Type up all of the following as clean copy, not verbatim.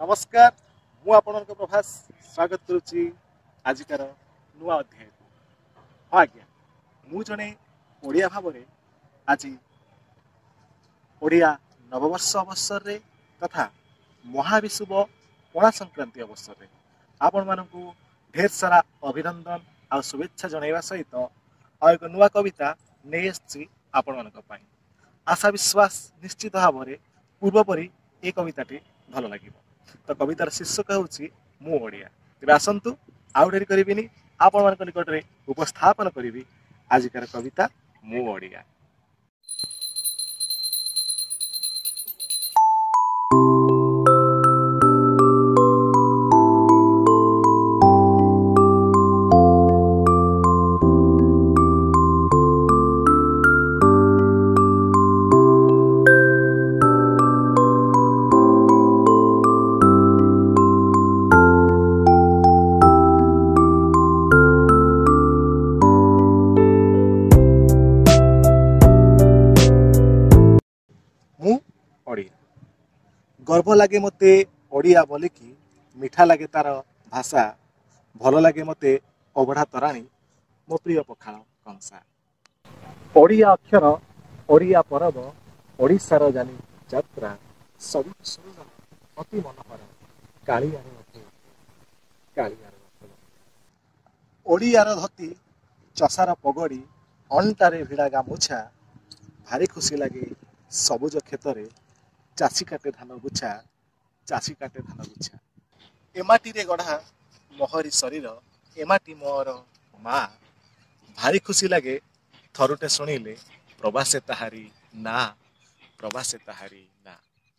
नमस्कार मु आपनक प्रभास स्वागत करुच्ची आजिकार नुआ अध्याय हाँ आज्ञा मु जने ओडिया भाव में आज ओडिया नववर्ष अवसर रे तथा महाविषुव पणा संक्रांति अवसर रे आपण मानकु ढेर सारा अभिनंदन आ शुभेच्छा जनइबा सहित आ एक नुआ कविता नहीं आसी आपण मानक पई आशा विश्वास निश्चित भाव में पूर्वपरी ए कविताटी भल लगे तो कवितार शीर्षक हूँ मु ओडिया तेज आसतु आउ डेरी करी आपण मान निकट में उपस्थापन करी आजिकार कविता मु ओडिया। गर्व लगे मते ओडिया बोलिकी मिठा लगे तार भाषा भल लगे मते अबढ़ा तराणी मो प्रिय पखाल कंसा ओडिया अक्षर ओडिया परब ओडिशार जानी यात्रा सब सुंदर अति मनोहर कालियार ओडियार धती चषार पगड़ी अंटारे भिड़ा गामुछा भारी खुशी लगे सबुज क्षेत्र चाषी काटे धान गुच्छा एमाटी रे गढ़ा मोहरी शरीर एमाटी मोर माँ भारी खुशी लगे थरुटे शुणिले प्रवासे ताहारी ना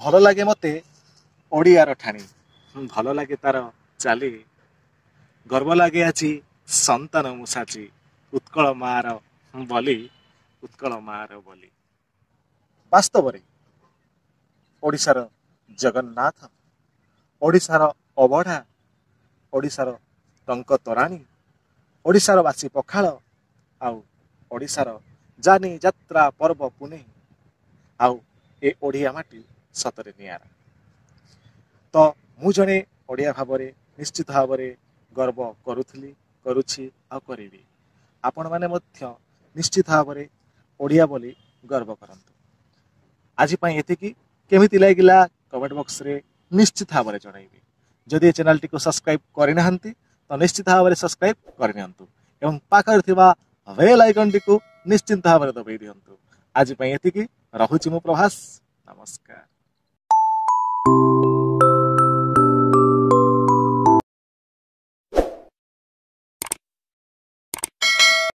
भल लगे मते ओडियार ठाणी भल लगे तार चाली गर्व लगे आछि संतान मुसाची उत्कल मार बली वास्तव रे ओडिशार जगन्नाथ ओडिशार अबढ़ा ओडिशार टंक तराणी ओडिशार बासी पखाल आउ ओडिशार जानी यात्रा पर्व पुणे आउ ए ओडिया माटी सतरे नियारा तो मु जने ओडिया भाव में निश्चित भाव में गर्व करुछि आ करिबी आपण माने मध्य निश्चित भाव में ओडिया बोली गर्व करंतु आज पई एतिकी केमिति लागिला कमेंट बॉक्स रे निश्चित भाव में जणाइबे जदि चैनल टी को सब्सक्राइब करिना हंती तो निश्चित भाव में सब्सक्राइब करनियंतु एवं पाखर थिबा बेल आइकन टी को निश्चित भाव में दबाई दियंतु आज पई एतिकी रहुछि मु प्रभास नमस्कार।